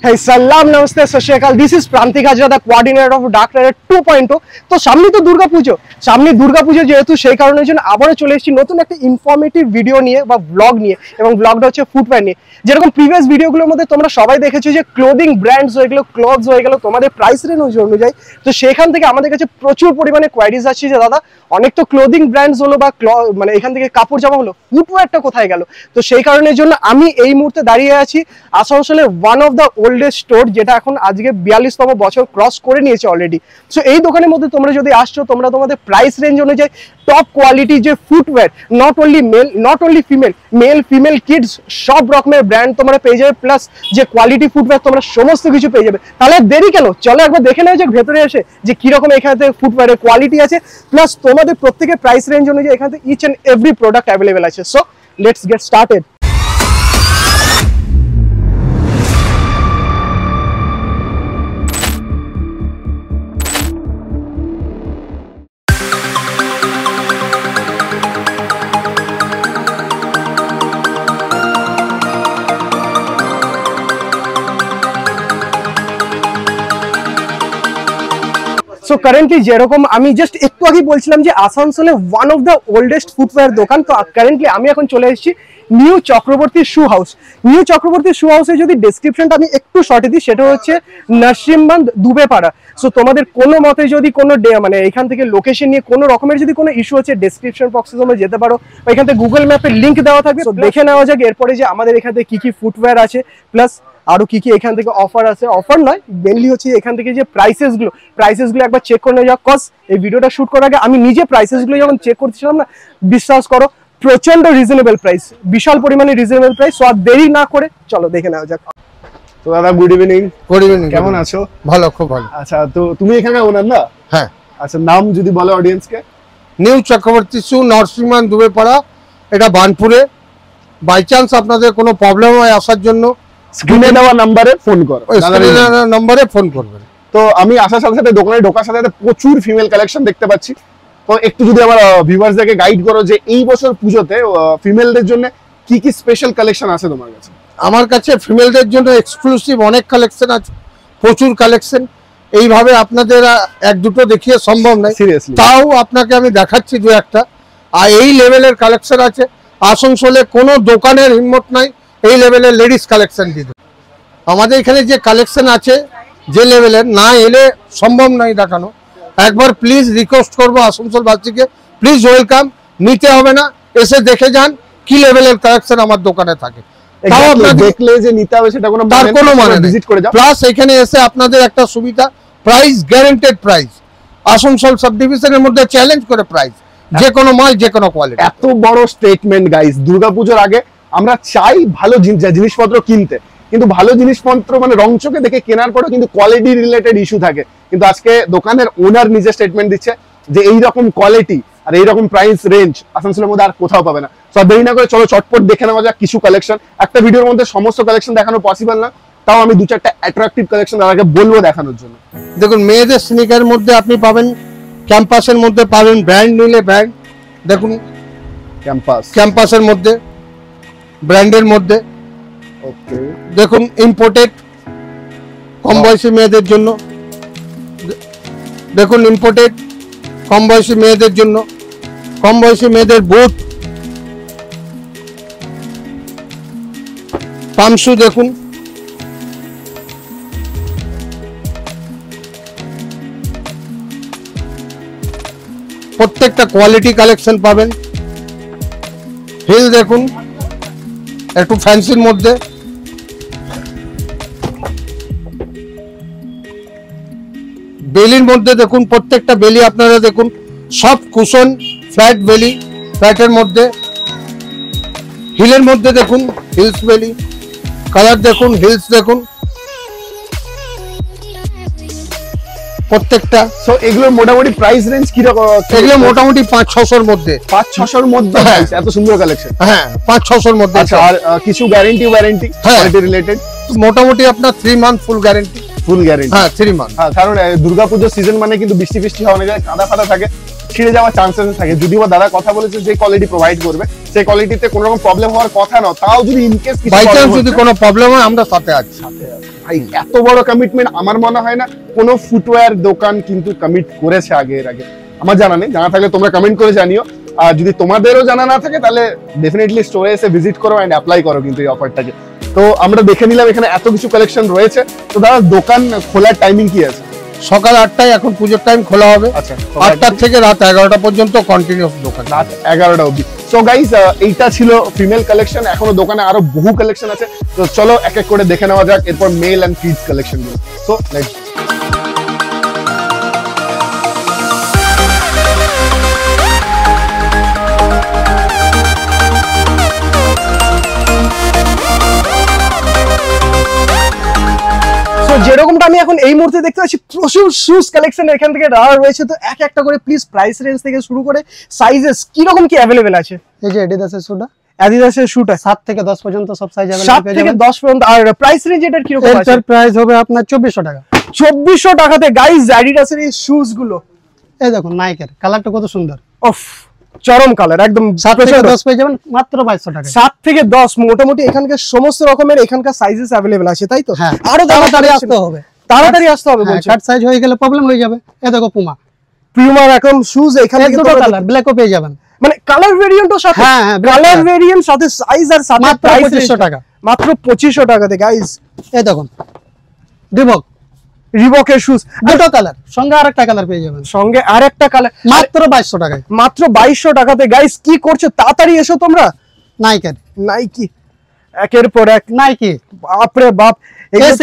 Hey, salam, namaste, sat shri akal. This is Prantik Hajra, the coordinator of Dark Rider 2.0. তো সামনে তো দুর্গাপুজো যেহেতু সেই কারণের জন্য আবারও চলে এসেছি নতুন একটা ইনফরমেটিভ ভিডিও নিয়ে বা ব্লগ নিয়ে, এবং ব্লগটা হচ্ছে ফুটওয়্যার নিয়ে। যেরকম প্রিভিয়াস ভিডিওগুলোর মধ্যে তোমরা সবাই দেখেছো যে ক্লোদিং ব্র্যান্ডস হয়ে গেলো, ক্লথস হয়ে গেলো, তোমাদের প্রাইস রেঞ্জ অনুযায়ী, তো সেখান থেকে আমাদের কাছে প্রচুর পরিমাণে কোয়ারিজ আসছে যে দাদা অনেক তো ক্লোদিং ব্র্যান্ডস হলো বা মানে এখান থেকে কাপড় জামা হলো, ফুটওয়্যারটা কোথায় গেল। তো সেই কারণের জন্য আমি এই মুহূর্তে দাঁড়িয়ে আছি আসানসোলের one of the oldest store, যেটা এখন আজকে 42তম বছর ক্রস করে নিয়েছে অলরেডি। সো এই দোকানের মধ্যে তোমরা যদি আসছো, তোমরা তোমাদের প্রাইস রেঞ্জ অনুযায়ী টপ কোয়ালিটি যে footwear, not only male not only female, male female kids সব রকমের ব্র্যান্ড তোমরা পেয়ে যাবে, প্লাস যে কোয়ালিটি ফুটওয়্যার তোমরা সমস্ত কিছু পেয়ে যাবে। তাহলে দেরি কেন, চলো একবার দেখে নেওয়া যাক ভেতরে এসে যে কিরকম এখানে থেকে ফুটওয়্যারের কোয়ালিটি আছে, প্লাস তোমাদের প্রত্যেকের প্রাইস রেঞ্জ অনুযায়ী এখানে each and every product available আছে। So let's get started. So currently যেরকম আমি জাস্ট একটু আগে বলছিলাম যে আসানসোলে one of the oldest footwear দোকান, তো কারেন্টলি আমি এখন চলে এসেছি new Chakraborty shoe house. New Chakraborty shoe হাউসে যদি ডেসক্রিপশনটা আমি একটু শর্টে দিই, সেটা হচ্ছে নরসিংবান্ধ দুবেপাড়া। সো তোমাদের কোনো মতে যদি কোনো মানে এখান থেকে লোকেশন নিয়ে কোনো রকমের যদি কোনো ইস্যু আছে, ডেসক্রিপশন বক্সে তোমরা যেতে পারো, বা এখান থেকে গুগল ম্যাপের লিঙ্ক দেওয়া থাকবে। তো দেখে নেওয়া যাক এরপরে যে আমাদের এখান থেকে কি কি ফুটওয়্যার আছে, প্লাস আরো কি কি এখান থেকে অফার আছে। অফার নয়, মেনলি হচ্ছে এখান থেকে যে প্রাইসেসগুলো একবার চেক করে নেওয়া যাক। কজ এই ভিডিওটা শুট করার আগে আমি নিজে প্রাইসেসগুলো যখন চেক করতেছিলাম না, বিশ্বাস করো প্রচন্ড রিজনেবল প্রাইস, বিশাল পরিমাণে রিজনেবল প্রাইস। সো আর দেরি না করে চলো দেখে নেওয়া যাক। তো দাদা গুড ইভিনিং। গুড ইভিনিং, কেমন আছো? ভালো, খুব ভালো। আচ্ছা, তো তুমি এখানে ওনার না? হ্যাঁ। আচ্ছা, নাম যদি বলো অডিয়েন্সকে। নিউ চক্রবর্তী শু, নরসিংবান্ধ দুবেপাড়া, এটা বানপুরে। বাই চান্স আপনাদের কোনো প্রবলেম হয় আসার জন্য স্ক্রিনে দেওয়া নাম্বারে ফোন করো, নম্বরে ফোন করবেন। তো আমি আসার সাথে সাথে দোকানে ঢোকার সাথে সাথে প্রচুর ফিমেল কালেকশন দেখতে পাচ্ছি। তো একটু যদি আমার ভিউয়ার্সদেরকে গাইড করো যে এই বছর পুজোতে ফিমেলদের জন্য কি কি স্পেশাল কালেকশন আছে তোমার কাছে? আমার কাছে ফিমেলদের জন্য এক্সক্লুসিভ অনেক কালেকশন আছে, প্রচুর কালেকশন। এইভাবে আপনাদের এক দুটো দেখিয়ে সম্ভব নয়, সিরিয়াসলি। তাও আপনাকে আমি দেখাচ্ছি দু একটা। আর এই লেভেলের কালেকশন আছে, আসানসোলে কোনো দোকানের হিম্মত নাই এই লেভেলের লেডিস কালেকশন দিতে। আমাদের এখানে যে কালেকশন আছে যে লেভেলের, না এলে সম্ভব নয় দেখানো। একবার প্লিজ রিকোয়েস্ট করবো আসানসোলবাসীকে, প্লিজ ওয়েলকাম, নিতে হবে না, এসে দেখে যান কি লেভেলের কালেকশন আমার দোকানে থাকে। দেখলে যে নিতে হবে সেটা কোনো মানে ভিজিট করে যাও। প্লাস এখানে এসে আপনাদের একটা সুবিধা, price guaranteed price, Asansol sub ডিভিশনের মধ্যে চ্যালেঞ্জ করে প্রাইস, যে কোনো মাল যে কোনো কোয়ালিটি। এত বড় স্টেটমেন্ট গাইস, দুর্গাপুজোর আগে আমরা চাই ভালো জিনিসপত্র কিনতে, কিন্তু ভালো জিনিসপত্র মানে রং চোখে দেখে কেনার পরেও কিন্তু কোয়ালিটি রিলেটেড ইস্যু থাকে। কিন্তু আজকে দোকানের ওনার নিজে স্টেটমেন্ট দিচ্ছে যে এইরকম কোয়ালিটি আর এইরকম প্রাইস রেঞ্জ আসানসোলের মধ্যে আর কোথাও পাবে না। সব দেরি না করে চলো চটপট দেখে নেওয়া যাক কিছু কালেকশন। একটা ভিডিওর মধ্যে সমস্ত কালেকশন দেখানো পসিবল না, তাও আমি দু চারটা অ্যাট্রাকটিভ কালেকশন আপনাকে বলবো দেখানোর জন্য। দেখুন, মেয়েদের স্নিকারের মধ্যে আপনি পাবেন, ক্যাম্পাসের মধ্যে পাবেন, ব্র্যান্ড নিলে ব্র্যান্ড। দেখুন ক্যাম্পাসের মধ্যে, ব্র্যান্ডের মধ্যে। ওকে, দেখুন ইম্পোর্টেড, কম বয়সী মেয়েদের জন্য। দেখুন ইম্পোর্টেড, কম বয়সী মেয়েদের জন্য, কম বয়সী মেয়েদের বুট, পামশু। দেখুন প্রত্যেকটা কোয়ালিটি কালেকশন পাবেন। হিল দেখুন একটু ফ্যান্সির মধ্যে। বেলির মধ্যে দেখুন, প্রত্যেকটা বেলি আপনারা দেখুন, সব কুশন ফ্ল্যাট বেলি, ফ্ল্যাটের মধ্যে। হিলের মধ্যে দেখুন হিলস বেলি, কালার দেখুন, হিলস দেখুন প্রত্যেকটা। সো এগুলো মোটামুটি প্রাইস রেঞ্জ কি রকম? এগুলো মোটামুটি 500-600 মধ্যে। 500-600 মধ্যে এত সুন্দর কালেকশন? হ্যাঁ, 500-600 মধ্যে। আচ্ছা, আর কিছু গ্যারান্টি কোয়ালিটি রিলেটেড? মোটামুটি আপনার 3 month full guarantee. Full guarantee? হ্যাঁ, 3 মান্থ। হ্যাঁ, কারণ দুর্গাপুজোর সিজন মানে কিন্তু বৃষ্টি হওয়া, অনেক জায়গায় কাদা ফাদা থাকে, ছিঁড়ে যাওয়ার চান্সেস থাকে। যদিও দাদা কথা বলেছে যে কোয়ালিটি প্রোভাইড করবে, সেই কোয়ালিটিতে কোনো রকম প্রবলেম হওয়ার কথা না, তাও যদি ইন কেস বাই চান্স যদি কোনো প্রবলেম হয় আমরা সাথে আছি। ভাই এত বড় কমিটমেন্ট আমার মনে হয় না কোনো ফুটওয়্যার দোকান কিন্তু কমিট করেছে এর আগে, আমার জানা নেই। জানা থাকলে তোমরা কমেন্ট করে জানিও, আর যদি তোমাদেরও জানা না থাকে তাহলে ডেফিনেটলি স্টোরে এসে ভিজিট করো এন্ড অ্যাপ্লাই করো কিন্তু এই অফারটাকে। তো আমরা দেখে নিলাম এখানে এত কিছু কালেকশন রয়েছে। তো দাদা দোকান খোলার টাইমিং কি আছে? সকাল 8টায় এখন পুজোর টাইম খোলা হবে। আচ্ছা, 8টা থেকে রাত 11টা পর্যন্ত কন্টিনিউয়াস দোকান, রাত 11টা অবধি। সো গাইস এইটা ছিল ফিমেল কালেকশন, এখনো দোকানে আরো বহু কালেকশন আছে। তো চলো এক এক করে দেখে নেওয়া যাক এরপর মেল এন্ড কিডস কালেকশন গুলো। সো লেটস যেরকমটা আমি এখন এই মুহূর্তে দেখতে পাচ্ছি প্রচুর শুজ কালেকশন এখান থেকে রাখা রয়েছে। তো এক একটা করে প্লিজ প্রাইস রেঞ্জ থেকে শুরু করে সাইজেস কি রকম কি अवेलेबल আছে? এই যে অ্যাডিডাসের শুটা, অ্যাডিডাসের শুটা 7 থেকে 10 পর্যন্ত সব সাইজ अवेलेबल 7 থেকে 10 পর্যন্ত। আর প্রাইস রেঞ্জ এটার কি রকম আছে? এটার প্রাইস হবে আপনার 2400 টাকা। 2400 টাকাতে গাইস অ্যাডিডাসের এই শুজ গুলো। এই দেখুন নাইকের কালারটা কত সুন্দর, অফ চরম কালার একদম। 7 থেকে 10 পেয়ে যাবেন মাত্র 2200 টাকা। 7 থেকে 10 মোটামুটি এখানকার সমস্ত রকমের এখানকার সাইজেস अवेलेबल আছে, তাই তো? হ্যাঁ, আরো তাড়াতাড়ি আসতে হবে, তাড়াতাড়ি আসতে হবে বলছো। কাট সাইজ হয়ে গেলে প্রবলেম হয়ে যাবে। এই দেখো পুমা, প্রিউমার একদম শুজ এখানে দুটো কালার ব্ল্যাকও পেয়ে যাবেন, মানে কালার ভেরিয়েন্টও সাথে। হ্যাঁ, কালার ভেরিয়েন্ট সাথে সাইজ আর সাথে মাত্র প্রাইস 2500 টাকা। মাত্র 2500 টাকাতে গাইস। এই দেখুন রিবকের শুজ দুটো কালার, সঙ্গে আরেকটা কালার পেয়ে যাবেন, সঙ্গে আরেকটা কালার মাত্র 2200 টাকায়। মাত্র 2200 টাকাতে গাইস। কি করছো, তাড়াতাড়ি এসো তোমরা। নাইকের নাইকি একের পর এক, নাইকি বাপরে বাপ। A6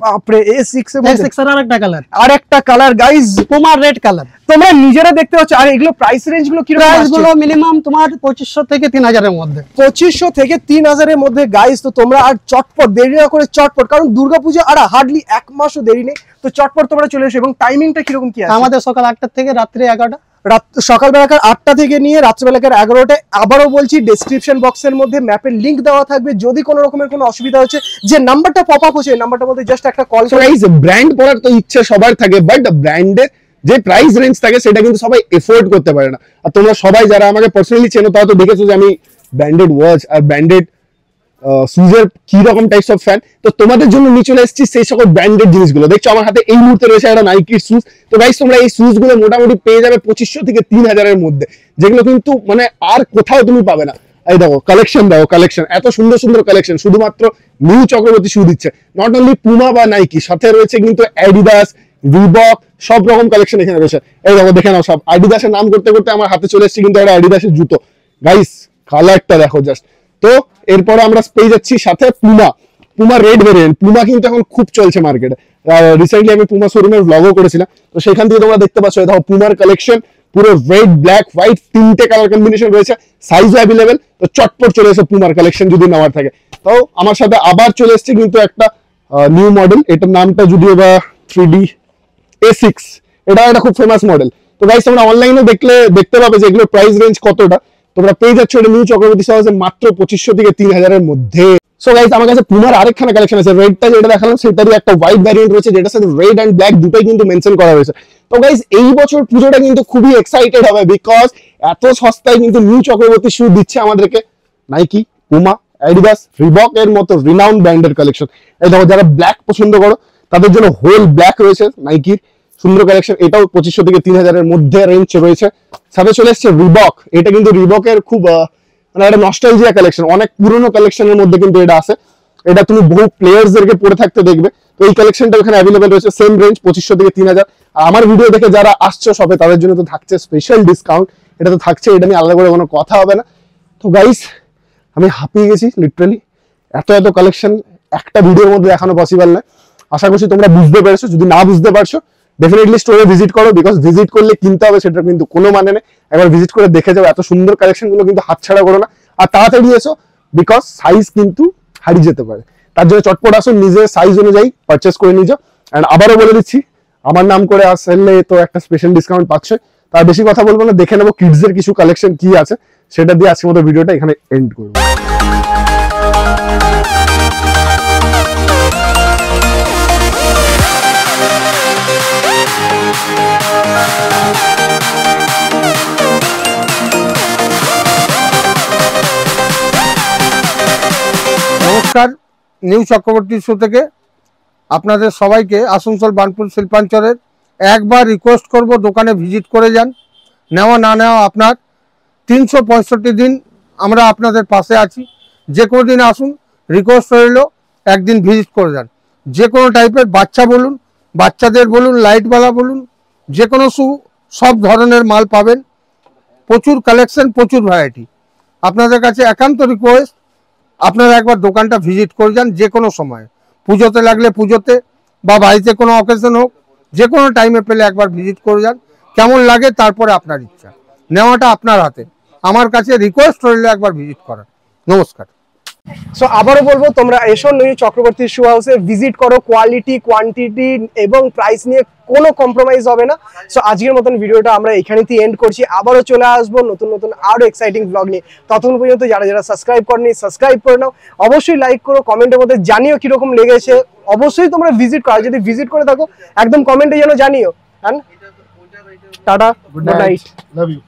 বাপরে A6 এর মধ্যে A6 এর আরেকটা কালার, আরেকটা colour guys, Puma red colour. তোমরা নিজেরা দেখতে পাচ্ছ। আর এগুলো প্রাইস রেঞ্জ গুলো কি রকম? প্রাইস গুলো মিনিমাম তোমার 2500 থেকে 3000 এর মধ্যে, 2500 থেকে 3000 এর মধ্যে গাইস। তো তোমরা আর চটপট দেরি না করে চটপট, কারণ দুর্গাপূজা আর হার্ডলি এক মাসও দেরি নেই। তো চটপট তোমরা চলে এসো। এবং টাইমিংটা কিরকম কি আছে? আমাদের সকাল 8টা থেকে রাত্রি 11টা। সকালবেলাকার 8টা থেকে নিয়ে রাত্রিবেলাকার 11টায়। আবারও বলছি ডেসক্রিপশন বক্সের মধ্যে ম্যাপের লিংক দেওয়া থাকবে। যদি কোনো রকমের কোনো অসুবিধা হচ্ছে, যে নাম্বারটা পপ আপ হচ্ছে এই নাম্বারটার মধ্যে জাস্ট একটা কল সো গাইস ব্র্যান্ড পড়ার তো ইচ্ছে সবার থাকে, বাট ব্র্যান্ডের যে প্রাইস রেঞ্জ থাকে সেটা কিন্তু সবাই এফোর্ড করতে পারে না। আর তোমরা সবাই যারা আমাকে পার্সোনালি চেনো তারা তো দেখেছো যে আমি ব্র্যান্ডেড ওয়াচ আর ব্র্যান্ডেড শুজের কি রকম টাইপস অফ ফ্যান। তো তোমাদের জন্য নিয়ে চলে এসেছি সেই সকল ব্র্যান্ডেড জিনিসগুলো। দেখছো আমার হাতে এই মুহূর্তে রয়েছে একটা নাইকির শুজ। তো গাইস তোমরা এই শুজ গুলো মোটামুটি পেয়ে যাবে 2500 থেকে 3000 এর মধ্যে, যেগুলো কিন্তু মানে আর কোথাও তুমি পাবে না। এই দেখো কালেকশন, দেখো কালেকশন, এত সুন্দর সুন্দর কালেকশন শুধুমাত্র নিউ চক্রবর্তী শু দিচ্ছে। নট অনলি পুমা বা নাইকি, সাথে রয়েছে কিন্তু অ্যাডিডাস, রিবক, সব রকম কালেকশন এখানে রয়েছে। এই দেখো দেখে নাও, সব অ্যাডিডাসের নাম করতে করতে আমার হাতে চলে এসেছে কিন্তু একটা অ্যাডিডাসের জুতো। গাইস কালারটা দেখো জাস্ট। তো এরপরে আমরা পেয়ে যাচ্ছি সাথে পুমা রেড ভেরিয়েন্ট। পুমা কিন্তু এখন খুব চলছে মার্কেটে। রিসেন্টলি আমি পুমা শোরুমের ব্লগও করেছিলাম, তো সেখান থেকে তোমরা দেখতে পাচ্ছ দেখো পুমার কালেকশন পুরো রেড, ব্ল্যাক, হোয়াইট তিনটে কালার কম্বিনেশন রয়েছে, সাইজও অ্যাভেলেবেল। তো চটপট চলে এসো পুমার কালেকশন যদি নেওয়ার থাকে। তো আমার সাথে আবার চলে এসছে কিন্তু একটা নিউ মডেল, এটার নামটা যদিও বা 3D A6, এটা একটা খুব ফেমাস মডেল। তো গাইস তোমরা অনলাইনে দেখতে পাবে যে এগুলোর প্রাইস রেঞ্জ কতটা। তোমরা পেয়ে যাচ্ছ এটা নিউ চক্রবর্তী শোরুমে মাত্র 2500 থেকে 3000 এর মধ্যে। সো গাইস আমার কাছে পুমার আরেকখানা কালেকশন আছে। রেডটা যেটা দেখালাম সেটারই একটা হোয়াইট ভ্যারিয়েন্ট রয়েছে, যেটার সাথে রেড এন্ড ব্ল্যাক দুটোই কিন্তু মেনশন করা হয়েছে। তো গাইস এই বছর পুজোটা কিন্তু খুবই এক্সাইটেড হবে, বিকজ এত সস্তায় কিন্তু নিউ চক্রবর্তী শু দিচ্ছে আমাদেরকে নাইকি, পুমা, অ্যাডিডাস, রিবক এর মতো রিনাউন্ড ব্র্যান্ডের কালেকশন। এই দেখো যারা ব্ল্যাক পছন্দ করো তাদের জন্য হোল ব্ল্যাক রয়েছে নাইকির সুন্দর কালেকশন, এটাও 2500 থেকে 3000 এর মধ্যে রেঞ্জ রয়েছে। সাথে চলে এসছে রিবক, এটা কিন্তু রিবকের খুব মানে একটা নস্টালজিয়া কালেকশন, অনেক পুরনো কালেকশনের মধ্যে কিন্তু এটা আছে। এটা তুমি বহু প্লেয়ার্সদেরকে পরে থাকতে দেখবে। তো এই কালেকশনটা এখানে অ্যাভেলেবেল রয়েছে, সেম রেঞ্জ 2500 থেকে 3000। আর আমার ভিডিও দেখে যারা আসছো সবে তাদের জন্য তো থাকছে স্পেশাল ডিসকাউন্ট, এটা তো থাকছে, এটা নিয়ে আলাদা করে কোনো কথা হবে না। তো গাইস আমি হাঁপিয়ে গেছি লিটারালি, এত কালেকশন একটা ভিডিওর মধ্যে দেখানো পসিবল না। আশা করছি তোমরা বুঝতে পেরেছো, যদি না বুঝতে পারছো ডেফিনেটলি স্টোরে ভিজিট করো, বিকজ ভিজিট করলে কিনতে হবে সেটা কিন্তু কোনো মানে নেই। একবার ভিজিট করে দেখে যাও, এত সুন্দর কালেকশন গুলো কিন্তু হাতছাড়া করো না। আর তাড়াতাড়ি এসো, বিকজ সাইজ কিন্তু হারিয়ে যেতে পারে। তার জন্য চটপট আসো, নিজের সাইজ অনুযায়ী পারচেস করে নিয়ে যাও। এন্ড আবারও বলে দিচ্ছি আমার নাম করে আসলে তো একটা স্পেশাল ডিসকাউন্ট পাচ্ছে। তার বেশি কথা বলবো না, দেখে নেবো কিডস এর কিছু কালেকশন কি আছে, সেটা দিয়ে আজকের মতো ভিডিওটা এখানে এন্ড করবো। নমস্কার, নিউ চক্রবর্তী শো থেকে আপনাদের সবাইকে আসানসোল বার্নপুর শিল্পাঞ্চলের একবার রিকোয়েস্ট করব, দোকানে ভিজিট করে যান। নেওয়া না নেওয়া আপনার, 365 দিন আমরা আপনাদের পাশে আছি। যে কোনো দিন আসুন, রিকোয়েস্ট রইল একদিন ভিজিট করে যান। যে কোনো টাইপের বাচ্চা বলুন, বাচ্চাদের বলুন, লাইটওয়ালা বলুন, যে কোনো সব ধরনের মাল পাবেন। প্রচুর কালেকশন, প্রচুর ভ্যারাইটি। আপনাদের কাছে একান্ত রিকোয়েস্ট, আপনারা একবার দোকানটা ভিজিট করে যান। যে কোনো সময়, পুজোতে লাগলে পুজোতে, বা বাড়িতে কোনো অকেশন হোক, যে কোনো টাইমে পেলে একবার ভিজিট করে যান। কেমন লাগে তারপরে আপনার ইচ্ছা, নেওয়াটা আপনার হাতে। আমার কাছে রিকোয়েস্ট রইল একবার ভিজিট করার। নমস্কার। সো আবারও বলবো, তোমরা এসো নিউ চক্রবর্তী শু হাউসে, ভিজিট করো। কোয়ালিটি, কোয়ান্টিটি এবং প্রাইস নিয়ে কোনো কম্প্রোমাইজ হবে না। সো আজকের মতন ভিডিওটা আমরা এখানেই এন্ড করছি। আবারও চলে আসবো নতুন নতুন আরো এক্সাইটিং ব্লগ নিয়ে। ততক্ষণ পর্যন্ত যারা যারা সাবস্ক্রাইব করনি, সাবস্ক্রাইব করে নাও। অবশ্যই লাইক করো, কমেন্টের মধ্যে জানিও কিরকম লেগেছে। অবশ্যই তোমরা ভিজিট করো, যদি ভিজিট করে থাকো একদম কমেন্টে যেন জানিও। টাটা, গুড নাইট, লাভ ইউ।